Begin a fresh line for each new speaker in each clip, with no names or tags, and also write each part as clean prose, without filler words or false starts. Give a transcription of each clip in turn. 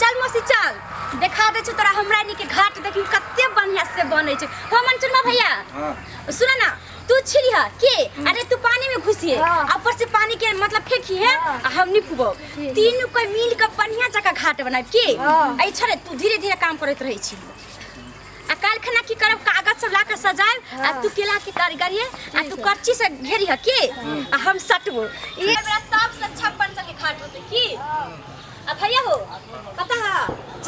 चल मौसी चल देखा दे छ तोरा हमरा नी के घाट देखी कत्ते बढ़िया से बनै छै हो मनचुनमा भैया हां सुन ना तू छिड़ी है के अरे तू पानी में घुसिए ऊपर से पानी के मतलब फेंकी है हम निपुबो तीनों कोई मिल के बढ़िया जगह घाट बनाब के ए छरे तू धीरे धीरे काम करत रही छी आ काल खना की करब कागज सब लाके सजाएब आ तू केला के कारीगरी आ तू करची से घेरी है के आ हम सटबो ये बड़ा साफ से 56 संगे घाट होते की आ भैया हो पता है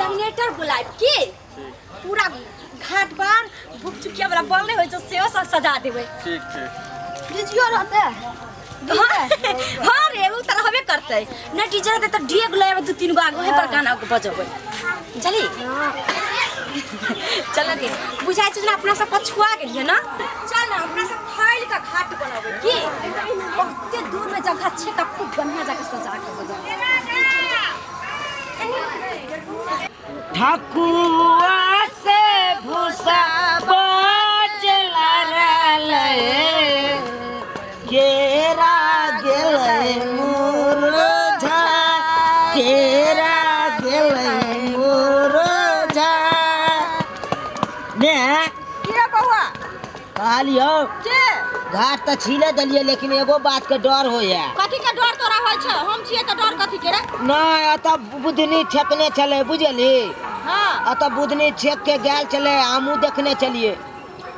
जनरेटर बुलाए के पूरा घाट बार भूख चुकिया वाला बनले होय छ सेओ सब सजा देबे ठीक ठीक डीजे रहते हां रे उ तरह हबे करते न डीजे रहते त डीएग लेब दू तीन गो आगो है पर गाना बजबै चली चल दे बुझाय छ ना अपना सब पछुआ गेलिए ना चल ना अपना सब फाइल का घाट बनाबे की बहुते दूर में जगह छै त खूब बढ़िया जगह सजा के बजा
ठाकुआ से भूसा बचला रे केरा गेलै मुरझा केरा गेलै मुरझा ने
के बउआ
कहलियो
के
घाट त छीले देलिए लेकिन एगो बात के डर होय
कथी के डर तोरा होय छ हम छिए त डर कथी के रे
नहीं अत बुधनी ठेकने चले बुझली
हां
अत बुधनी ठेक के गेल चले हमू देखने चलिए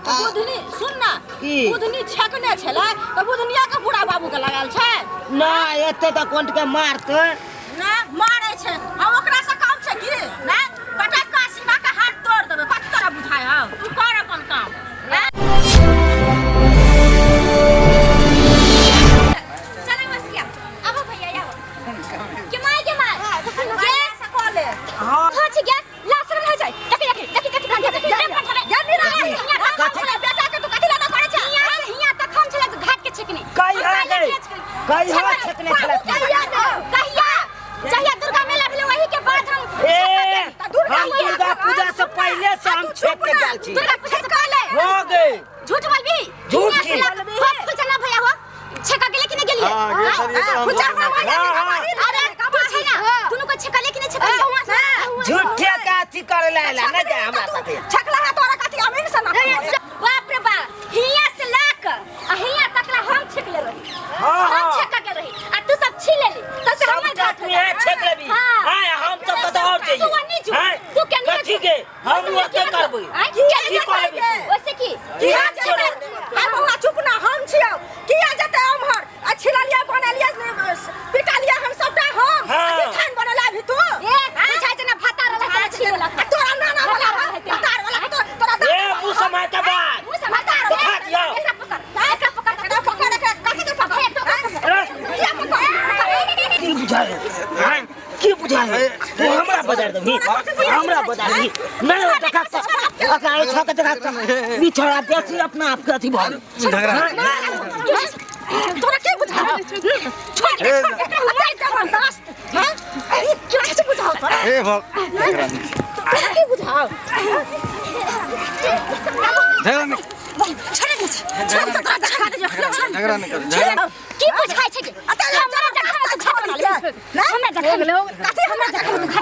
बुधनी सुन ना
की
बुधनी छकने छले त बुधनिया के बूढ़ा बाबू के लगाल छै
ना एते त कोंट के मारते
ना मारे छै हम ओकरा से काम छै की ना पटक का सीमा के हाथ तोड़ देबे कत तोरा बुझाय ह तू कर अपन काम चले मसिया अब भैया आबो के माय के सकले हां छ गया लासरम हो जाय देखी जल्दी रे बेटा के तू कथि ला करे छ हिया तक हम छले घाट के छकनी
कई हो छकने चले
कहिया जहिया दुर्गा मेला भेले वही के बाद
हम दुर्गा पूजा से पहले से हम छेक के गेल छी
दुर्गा पूजा से पहले
हो गए
झूठ बोलबी
झूठ की
फूल चला भैया हो छका गेले कि नहीं गेलिए फूल चला अरे कब छै ना दुनु को छका ले कि नहीं छका
झूठे का अथी करे ला ना जा हमरा साथे
छकला है तोरा कथि अमीन से ना बाप रे बा हिया से लाक आ हिया तकला हम छक ले रही हम छका के रही आ तू सब छी लेली त से हम घाट
में छक लेबी हां हम सब तो और चाहिए
तू के नहीं
ठीक है हम ओते करबै
की करबै ओसे की किया छोड़ हम हुआ चुप ना हम छियौ किया जते हमर आ छिललिया बनलिया पिटालिया हम सबटा हम खान बनला भी तू बुझाय छै ना भाता रला छिलला तोरा नाना वाला भातार वाला तोरा
ए मुंह समय के बाद
मुंह समय तार
उठा दियो
एकरा पकड़ के कथि के पकड़
की बुझाय हां की बुझाय तू हमरा बजा दे हमरा बजा दे नहीं हो टका अकाल छक जगह बिछड़ा देसी अपना आप के अथी भर
तोरा के बुझा छोड़ जबरदस्त हां क्या से बुझाओ
ए भग
तोरा के बुझाओ
झगड़ा
झगड़ा
नहीं कर
की बुझाय छै हमरा जगह में झगड़ा ले ना हमरा जगह में कथि हमरा जगह में खा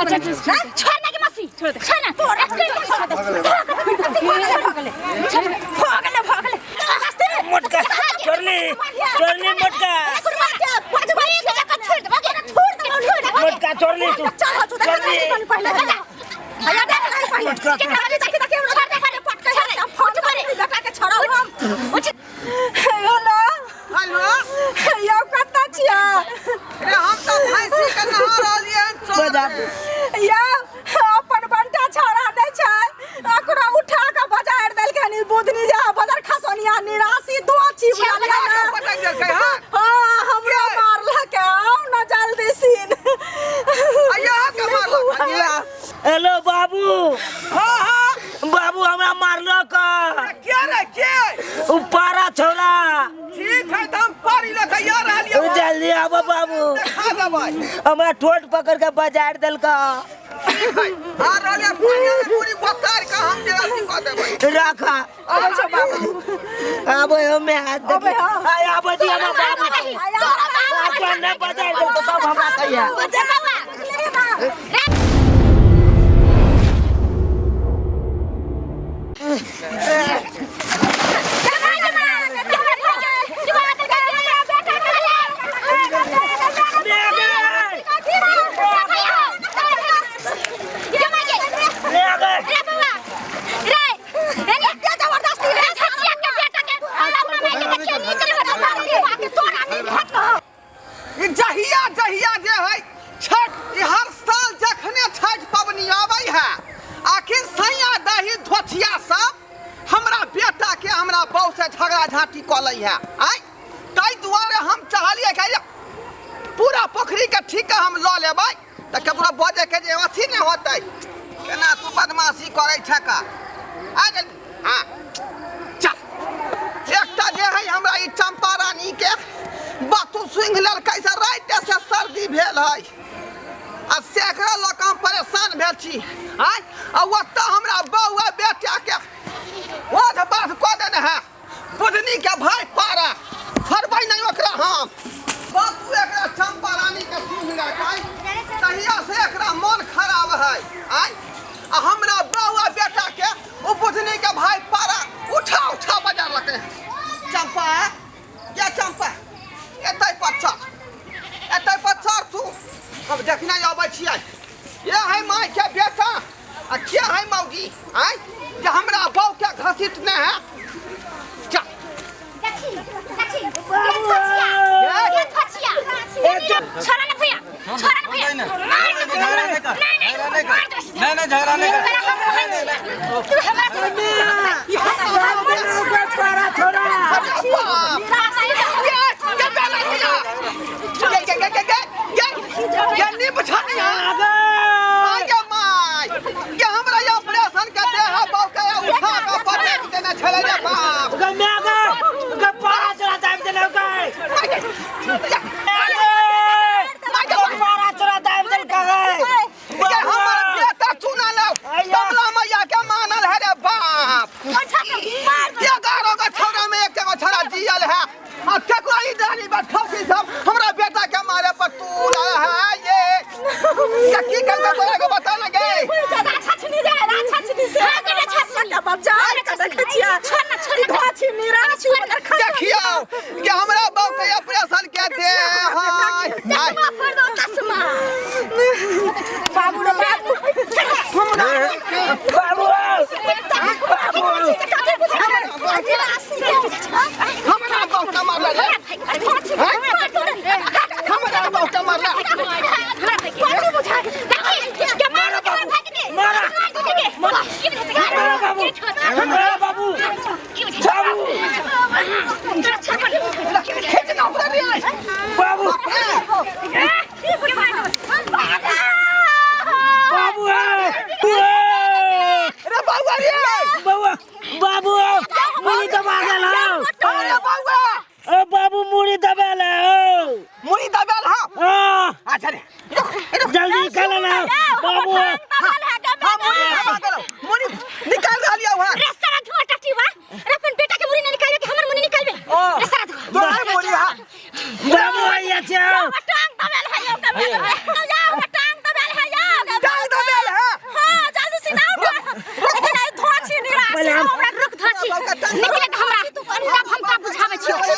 छोड़ ना के मसी छोड़ ना तोरा भगले
मोटका चोरनी मोटका मोटका चोरनी तू चोरनी
भैया देख नहीं पहले कितना बजे तक छोड़ दे करे पट के फोन करे लगा के छोड़ो हम हेलो यो कत्ता छिया
रे हम त भैंसी के नहा रहलिए
बजा
या अपन बंटा छोड़ा दे छै ओकरा उठा के बाजार देल के नि बुधनी जा बाजार खसोनिया निरासी दो छी बुझलिया ना
पटक देल के हां
हां हमरा मारला के आओ ना जल्दी सीन
अया के मारला
हेलो बाबू
हां हां
बाबू हमरा मारलो का
के रे के
ऊपरा छोड़ा
ठीक है हम पारी लखैया रहलिए
जल्दी आबो बाबू
खा दबाई
हमरा ठोट पकड़ के बाजार देल का
आ रहलिए पानी पूरी बकार का हम जरा सिखा देबै
रखा
अबे छ बाबू
आबो हमें हाथ दे
अबे हां
आय आबो दिया ना बाबू
तोरा
बाबू ने बाजार दे तो तब हमरा कहिया
बाबा
घाटी कलै है आय ताहि दुआरे हम चाहलिए कि पूरा पोखरी के ठिका हम ल लेबै त केकरो बजे के जे अथी नहीं होतै केना तू बदमाशी करै छ का आ जल्दी हां चल एकटा जे है हमरा ई चंपा रानी के बातू सुंघ लेल कैसे रात से सर्दी भेल है आ सेकरा लोक हम परेशान भेल छी आय आ ओत्ता हमरा बौआ बेटा के ओध बात क देने है बुधनी के भाई पारा फरबै नहीं ओकरा हम बातू एकरा चंपा रानी के सुंघ ले काय तहिया से एकरा मन खराब है आय आ हमरा बौआ बेटा के ओ बुधनी के भाई पारा उठा उठा बजा लके चंपा या चंपा एतै पत्थर तू अब देखना आबै छियै ये है माय के बेटा आ क्या है मौगी आय जे हमरा बौ के घसीटने है चल
देखी ये फचिया छोड़ा ना भैया
नहीं झगड़ा नहीं
तू हमरा हमरा बेटा के मारे पर तू लाया है ये क्या की करता तोरा को बता ना गए
राछछनी से आगे छछनी का बच्चा देखिया छोड़ धाछी मेरा
देखियो कि हमरा बौ के ऑपरेशन के दे हाय
बाबू रे बाबू
हमरा बौ के मारला रे हमरा बौ के मारला
जल्दी चल ना बाबू
मुनी निकाल रहा हुआ
रे सारा धुआं टटीवा रे अपन बेटा के मुरी नहीं निकालबे कि हमर मुनी निकालबे रे सारा धुआं
तोरा मुनी हां
बाबू आइया छौ
टांग दबेल है यो कबे जाओ टांग दबेल है यो
टांग दबेल है
हां जल्दी से नाउ लेकिन आई धुआं छी निरा से हमरा रुक धाछी निकले हमरा पूरा भमका बुझावे छी निकले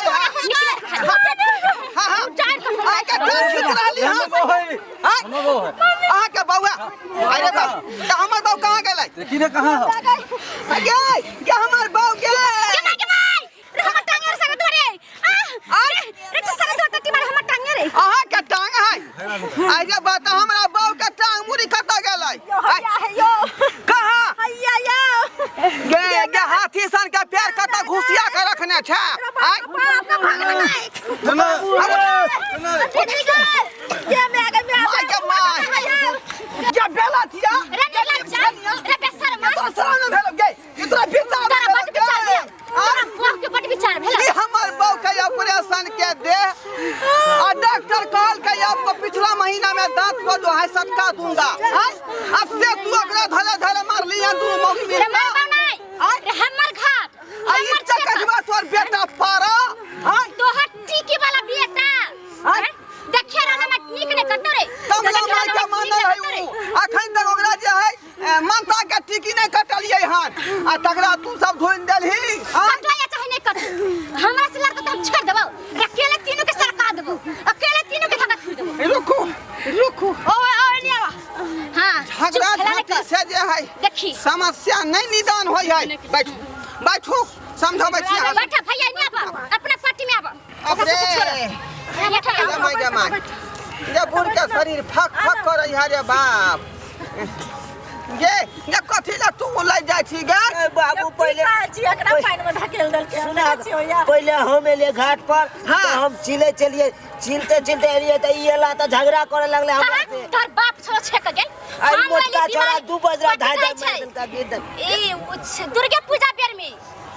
हां हां आ के टांग खींच रहली हां आहा के बौआ अरे बा त हमर बौ कहां गेलै
देखी ना कहां हो
गे के हमर बौ के
भाई रे हमर टांग रे सारा धरे रे तो सारा धरे टटी मार हमर टांग रे
आहा के टांग है अरे बा त हमरा बौ के टांग मुड़ी कत गेलै
यो
कहां
हैया यो
गे हाथी सन के पैर कत घुसिया के रखने छ
ये मैं आगे
क्या बेला थिया
रे बेसर मार
तो सराव न भेल गे इतना बिचार
तारा बट विचार दे तारा बुआ के बट विचार भेला
ई हमर बौ के ऑपरेशन के दे आ डॉक्टर कहल के आपको पिछला महीना में दांत को जो है सटका दूंगा अब से तू ओकरा धले धले मार लिया दोनों मौगी
रे
मिल
मार नहीं रे हमर घाट
आई चकजवा तोर बेटा पारा
तो हट्टी की वाला बेटा देखिए राना में निक ने कटो रे
कमला माई के मानल है उ अखन तक ओकरा जे है मनता के टिकी नहीं कटलिए हन आ तगड़ा तू सब धोइन देलही
कटवाया चाहे नहीं कट हमरा से लड़का तो हम छोड़ देबो अकेले तीनों के सरका देबो अकेले तीनों के धक्का छोड़ देबो
रुको
ओए नहीं आवा हां
झगड़ा झाटी से जे है
देखी
समस्या नहीं निदान होई है बैठो समझाबै छी
बैठा भैया नहीं आवा अपना पार्टी में आवा
अपने जमाई जे बुढ़ के शरीर फक फक करे है रे बाप ये कथी ला तू ले जाय छी गे
बाबू पहले
एकरा पानी में ढकेल दल के
सुना पहले हम एलिए घाट पर
हाँ।
तो हम चिले चलिए चिलते चिलते एलिए तो ये ला तो झगड़ा करे लगले हमरा से
तोर बाप छोड़ छेक गेल
आई मोटका छोरा 2 बजरा ढाई
छै।
का बीत
ए दुर्गा पूजा बेर में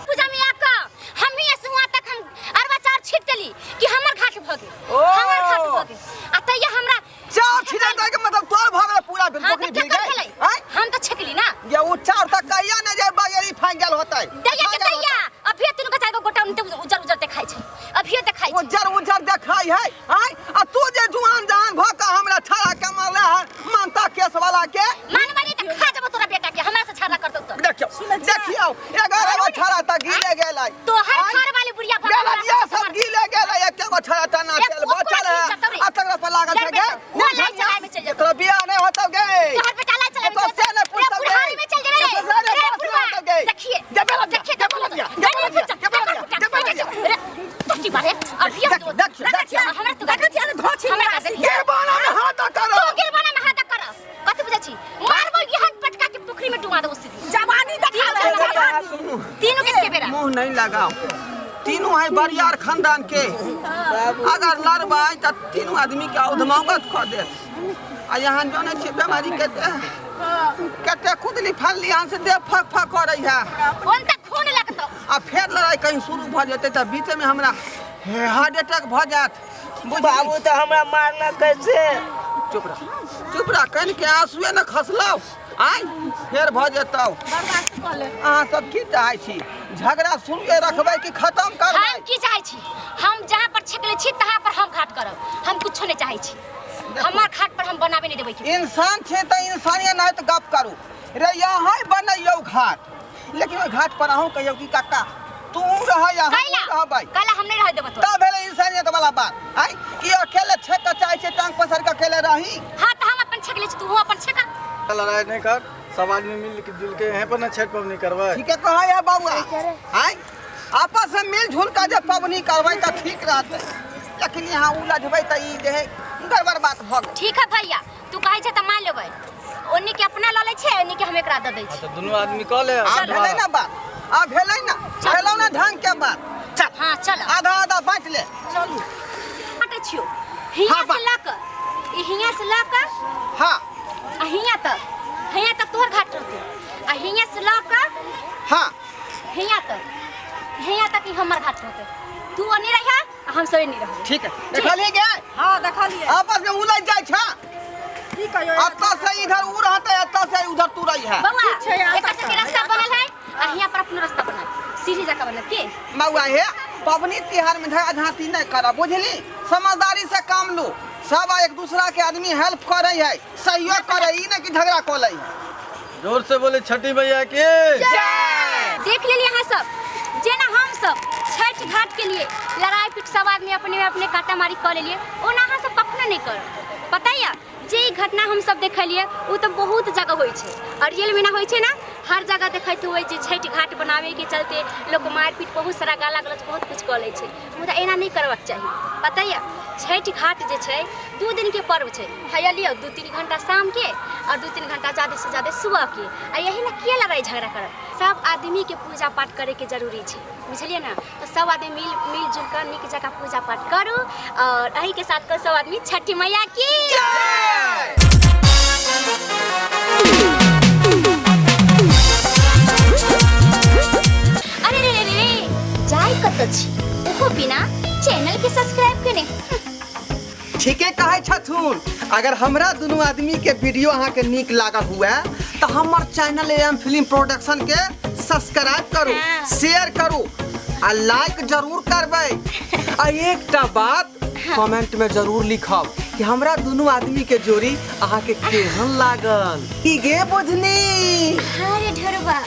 पूजा में आका हम ही सुआ तक हम अरवा चार छीट देली कि हमर घाट भ गेल
ओ।
हमर घाट भ गेल आ तैया हमरा
चार छिड़ा दे के मतलब तोर भगले पूरा बिल
हाँ,
पोखरी
तो
भीग
क्या
गई
करे?
हैं
हम तो छकली ना
ये उ चार तक कहिया न जाय बागरी फांग गेल होतै
दैया के दैया अभी तीन का चार गोटा उनते उजर उजर देखाई छै अभी देखाई छै
उजर उजर देखाई है हैं आ तू जे जुआन जहान भ के हमरा छाड़ा के मारले है मानता केस वाला के
मानवाली त खा जब तोरा बेटा के हमरा से छाड़ा करतो तो
देखियो देखियो 11 गो छाड़ा तक गिले गेलै
तो हर घर वाली बुढ़िया
बेलदिया सब गिले गेलै एक गो छाड़ा तना तेल बचल है आ तकरा पर लागल छै गे
वो लाई चलाए में चल जा
एकरा बियाह नहीं होतौ गे
तोहर बेटा लाई चलाए
तो से ने पूछतौ गे
बुढ़ारी में चल जावे
तो से ने पूछतौ गे
देखिए
जबे
देखिए टट्टी बारे अभी
देखियो
हमरा तो देखिए धोछी हमरा
के बाना में हाथ करो
तो गिर बना में हाथ कर कत बुझै छी मारबो यहन पटका के पोखरी में डुबा देबो सीधी जवानी देखा तीनों के बेरा
मुंह नहीं लगाओ तीनों है बरियार खानदान के अगर लड़बा त तीनों आदमी के औधमावत कर दे आ यहाँ जाने छी बीमारी कते खुदली फलली यहाँ से दे फक फक कर रही है
कोन तक खून लगतो
आ फिर लड़ाई कहीं शुरू भ जेते त बीच में हमरा हार्ट अटैक भ जात
बाबू तो हमरा मारना कैसे
चुप रह कन के आंसुए न खसलौ आई फिर भ जेतौ
बर्दाश्त कर ले
अहाँ सब की चाहै छी झगड़ा सुन के रखबै कि खत्म करबै
हम की चाहै छी हम जहां पर छकले छी तहां पर हम घाट करब हम कुछो नहीं चाहै छी हमार घाट पर हम बनावे नहीं देबै की
इंसान छे त इंसानियत नहीं तो गप करू रे यहाँ बनैयौ घाट लेकिन ओइ घाट पर अहूँ कहियौ कि काका तू रह यहाँ रहबै
काला हम नहीं रह देब तो
तब भेलै इंसानियत वाला बात आई ई अकेले छे के चाहै छे टांग पसर के अकेले रही
हां त हम अपन छकले छी तू अपन छका
लड़ाई नहीं कर सब आदमी मिल के जुल के यहीं पर ना छठ पवनी करवा
ठीक है कहा है बाबूआ आई आपस में मिल जुल के जब पवनी करबै त ठीक रहतै लेकिन यहाँ उलझबै त ई जे है गड़बड़ बात भ गेल
ठीक है भैया तू कहै छ त मान लेबै ओनी के अपना ल ले छै ओनी के हम एकरा द दै छी
तो दोनों आदमी कह ले
आ भेलै ना बात आ भेलै ना भेलौ ना ढंग के बात चल
हां चल
आधा आधा बांट ले
चलू हटे छियो हिया से लाकर ई हिया से लाकर
हाँ
आ हिया तक तोहर घाट रहते आ हिया से लाकर
हाँ
हिया तक ही हमर घाट रहते तू ओनी रहिया आ हम सब एनी रहब
ठीक है देखलिए गे
हां देखलिए
आपस में उलझ जाय छ
की कहियो
अत्ता से इधर उ रहते अत्ता से उधर तू रही है
बउआ एकर से के रास्ता बनल है आ हिया पर अपना रास्ता बनल सीधी जगह बनल के
मौआ हे पबनी तिहार में झगड़ा झांटी नहीं करा बुझली समझदारी से काम लो सब एक दूसरा के आदमी हेल्प करे है सहयोग करे ई नहीं कि झगड़ा कर ले
जोर से बोले छठी भैया की
देख लेली यहाँ सब जेना हम सब छठ घाट के लिए लड़ाई पीट सब आदमी अपने में अपने काटा मारी कर लेलिए ओना अहाँ सब कखनो नहीं कर पता है जे ई घटना हम सब देखलिए वो तो बहुत जगह होई छे और रियल में ना होई छे ना हर जगह देखैत हुए जे छठ घाट बनावे के चलते लोग मारपीट बहुत सारा गाला गलौज बहुत कुछ कर ले छे मुदा एना नहीं करबाक चाहिए पता है छठ घाट जे छे 2 दिन के पर्व छे हैया लियो 2-3 घंटा शाम के और 2-3 घंटा ज्यादा से ज्यादा सुबह के आ यही ना किया लड़ाई झगड़ा करब सब आदमी के पूजा पाठ करे के जरूरी छे बुझलिए ना तो सब आदमी मिलजुल कर निक जगह पूजा पाठ करू और यही के साथ सब आदमी छठी मैया की अरे रे रे रे जाय कत छी ओहो बिना चैनल के सब्सक्राइब करे
ठीके कहे छथुन अगर हमरा दोनों आदमी के वीडियो अहाँ के नीक लागल हुआ तो हमर चैनल एम फिल्म प्रोडक्शन के सब्सक्राइब करू शेयर करू आ लाइक जरूर करबै आ एकटा बात कमेंट में जरूर लिखब कि हमरा दोनों आदमी के जोड़ी अहाँ के केहन लागल की गे बुझनी
अरे ढोरबा